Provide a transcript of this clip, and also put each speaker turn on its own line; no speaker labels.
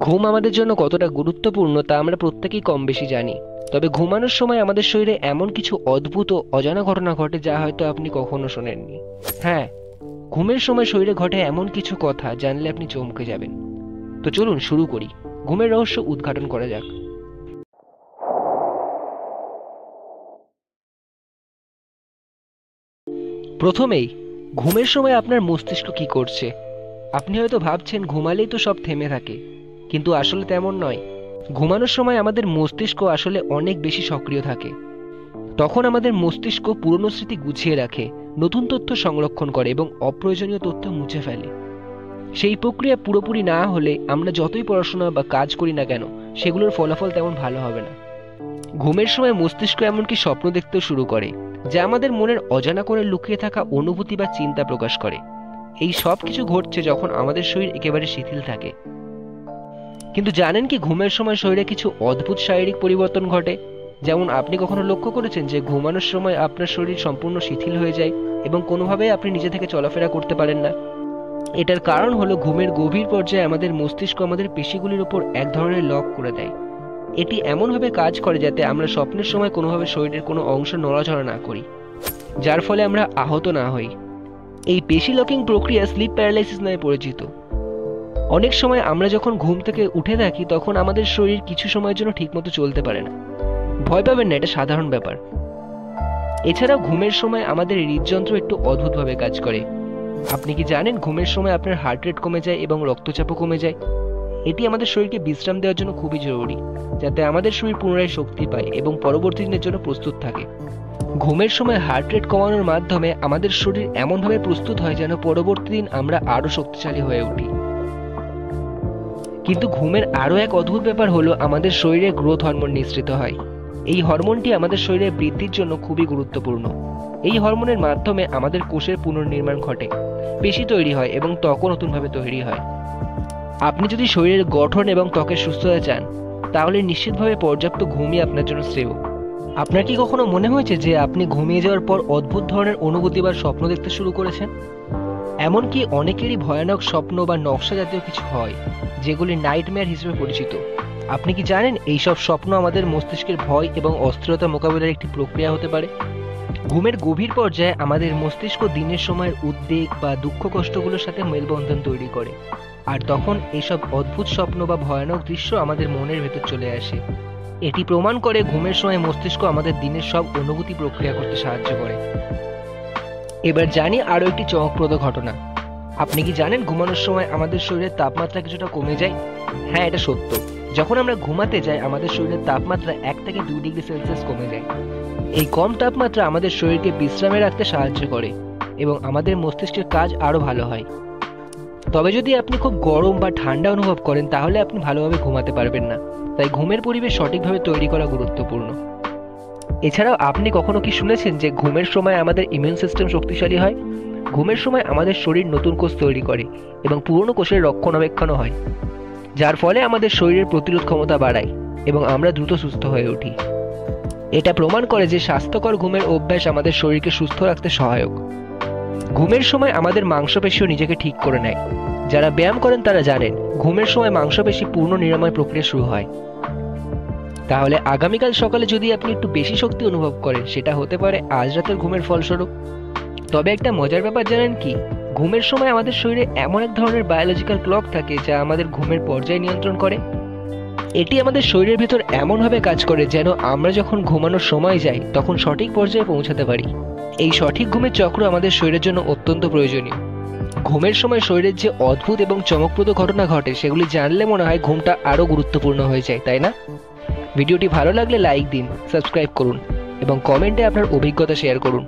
ঘুম আমাদের জন্য কতটা গুরুত্বপূর্ণ তা আমরা প্রত্যেকেই কম বেশি জানি। তবে ঘুমানোর সময় আমাদের শরীরে এমন কিছু অদ্ভুত ও অজানা ঘটনা ঘটে যা হয়তো আপনি কখনো শোনেননি। হ্যাঁ, ঘুমের সময় শরীরে ঘটে এমন কিছু কথা জানলে আপনি চমকে যাবেন। তো চলুন শুরু করি, ঘুমের রহস্য উদ্ঘাটন করা যাক। প্রথমেই, ঘুমের সময় আপনার মস্তিষ্ক কি করছে? আপনি হয়তো ভাবছেন ঘুমালেই তো সব থেমে থাকে, কিন্তু আসলে তেমন নয়। ঘুমানোর সময় আমাদের মস্তিষ্ক আসলে অনেক বেশি সক্রিয় থাকে। তখন আমাদের মস্তিষ্ক পুরনো স্মৃতি গুছিয়ে রাখে, নতুন তথ্য সংরক্ষণ করে এবং অপ্রয়োজনীয় তথ্য মুছে ফেলে। সেই প্রক্রিয়া পুরোপুরি না হলে আমরা যতই পড়াশোনা বা কাজ করি না কেন, সেগুলোর ফলাফল তেমন ভালো হবে না। ঘুমের সময় মস্তিষ্ক এমনকি স্বপ্ন দেখতেও শুরু করে, যা আমাদের মনের অজানা করে লুকিয়ে থাকা অনুভূতি বা চিন্তা প্রকাশ করে। এই সব কিছু ঘটছে যখন আমাদের শরীর একেবারে শিথিল থাকে। কিন্তু জানেন কি, ঘুমের সময় শরীরে কিছু অদ্ভুত শারীরিক পরিবর্তন ঘটে? যেমন আপনি কখনো লক্ষ্য করেছেন যে ঘুমানোর সময় আপনার শরীর সম্পূর্ণ শিথিল হয়ে যায় এবং কোনোভাবেই আপনি নিজে থেকে চলাফেরা করতে পারেন না? এটার কারণ হলো ঘুমের গভীর পর্যায়ে আমাদের মস্তিষ্ক আমাদের পেশিগুলির উপর এক ধরনের লক করে দেয়। এটি এমনভাবে কাজ করে যাতে আমরা স্বপ্নের সময় কোনোভাবে শরীরের কোনো অংশ নড়াচড়া না করি, যার ফলে আমরা আহত না হই। এই পেশি লকিং প্রক্রিয়া স্লিপ প্যারালাইসিস নামে পরিচিত। অনেক সময় আমরা যখন ঘুম থেকে উঠে থাকি তখন আমাদের শরীর কিছু সময়ের জন্য ঠিকমতো চলতে পারে না। ভয় পাবেন না, এটা সাধারণ ব্যাপার। এছাড়াও ঘুমের সময় আমাদের হৃদযন্ত্র একটু অদ্ভুতভাবে কাজ করে। আপনি কি জানেন ঘুমের সময় আপনার হার্ট রেট কমে যায় এবং রক্তচাপও কমে যায়? এটি আমাদের শরীরকে বিশ্রাম দেওয়ার জন্য খুবই জরুরি, যাতে আমাদের শরীর পুনরায় শক্তি পায় এবং পরবর্তী দিনের জন্য প্রস্তুত থাকে। ঘুমের সময় হার্ট রেট কমানোর মাধ্যমে আমাদের শরীর এমনভাবে প্রস্তুত হয় যেন পরবর্তী দিন আমরা আরও শক্তিশালী হয়ে উঠি। কিন্তু ঘুমের আরও এক অদ্ভুত ব্যাপার হলো আমাদের শরীরে গ্রোথ হরমোন নিঃসৃত হয়। এই হরমোনটি আমাদের শরীরের বৃদ্ধির জন্য খুবই গুরুত্বপূর্ণ। এই হরমোনের মাধ্যমে আমাদের কোষের পুনর্নির্মাণ ঘটে, পেশি তৈরি হয় এবং ত্বকও নতুনভাবে তৈরি হয়। আপনি যদি শরীরের গঠন এবং ত্বকের সুস্থতা চান, তাহলে নিশ্চিতভাবে পর্যাপ্ত ঘুমই আপনার জন্য শ্রেয়। আপনার কি কখনো মনে হয়েছে যে আপনি ঘুমিয়ে যাওয়ার পর অদ্ভুত ধরনের অনুভূতি বা স্বপ্ন দেখতে শুরু করেছেন? এমনকি অনেকেরই ভয়ানক স্বপ্ন বা নকশা জাতীয় কিছু হয়, যেগুলি নাইটমেয়ার হিসেবে পরিচিত। আপনি কি জানেন এইসব স্বপ্ন আমাদের মস্তিষ্কের ভয় এবং অস্থিরতা মোকাবিলার একটি প্রক্রিয়া হতে পারে? ঘুমের গভীর পর্যায়ে আমাদের মস্তিষ্ক দিনের সময়ের উদ্বেগ বা দুঃখ কষ্টগুলোর সাথে মেলবন্ধন তৈরি করে, আর তখন এইসব অদ্ভুত স্বপ্ন বা ভয়ানক দৃশ্য আমাদের মনের ভেতর চলে আসে। এটি প্রমাণ করে ঘুমের সময় মস্তিষ্ক আমাদের দিনের সব অনুভূতি প্রক্রিয়া করতে সাহায্য করে। এবার জানি আরও একটি চমকপ্রদ ঘটনা। আপনি কি জানেন ঘুমানোর সময় আমাদের শরীরের তাপমাত্রা কিছুটা কমে যায়? হ্যাঁ, এটা সত্য। যখন আমরা ঘুমাতে যাই আমাদের শরীরের তাপমাত্রা 1 থেকে 2 ডিগ্রি সেলসিয়াস কমে যায়। এই কম তাপমাত্রা আমাদের শরীরকে বিশ্রামে রাখতে সাহায্য করে এবং আমাদের মস্তিষ্কের কাজ আরও ভালো হয়। তবে যদি আপনি খুব গরম বা ঠান্ডা অনুভব করেন তাহলে আপনি ভালোভাবে ঘুমাতে পারবেন না। তাই ঘুমের পরিবেশ সঠিকভাবে তৈরি করা গুরুত্বপূর্ণ। এছাড়াও আপনি কখনো কি শুনেছেন যে ঘুমের সময় আমাদের ইমিউন সিস্টেম শক্তিশালী হয়? ঘুমের সময় আমাদের শরীর নতুন কোষ তৈরি করে এবং পুরনো কোষের রক্ষণাবেক্ষণও হয়, যার ফলে আমাদের শরীরের প্রতিরোধ ক্ষমতা বাড়ায় এবং আমরা দ্রুত সুস্থ হয়ে উঠি। এটা প্রমাণ করে যে স্বাস্থ্যকর ঘুমের অভ্যাস আমাদের শরীরকে সুস্থ রাখতে সহায়ক। ঘুমের সময় আমাদের মাংসপেশিও নিজেকে ঠিক করে নেয়। যারা ব্যায়াম করেন তারা জানেন ঘুমের সময় মাংসপেশি পূর্ণ নিরাময় প্রক্রিয়া শুরু হয়। তাহলে আগামীকাল সকালে যদি আপনি একটু বেশি শক্তি অনুভব করেন, সেটা হতে পারে আজ রাতের ঘুমের ফলস্বরূপ। তবে একটা মজার ব্যাপার জানেন কি, ঘুমের সময় আমাদের শরীরে এমন এক ধরনের বায়োলজিক্যাল ক্লক থাকে যা আমাদের ঘুমের পর্যায় নিয়ন্ত্রণ করে। এটি আমাদের শরীরের ভিতর এমনভাবে কাজ করে যেন আমরা যখন ঘুমানোর সময় যাই তখন সঠিক পর্যায়ে পৌঁছাতে পারি। এই সঠিক ঘুমের চক্র আমাদের শরীরের জন্য অত্যন্ত প্রয়োজনীয়। ঘুমের সময় শরীরের যে অদ্ভুত এবং চমকপ্রদ ঘটনা ঘটে সেগুলি জানলে মনে হয় ঘুমটা আরও গুরুত্বপূর্ণ হয়ে যায়, তাই না? ভিডিওটি ভালো লাগলে লাইক দিন, সাবস্ক্রাইব করুন এবং কমেন্টে আপনার অভিজ্ঞতা শেয়ার করুন।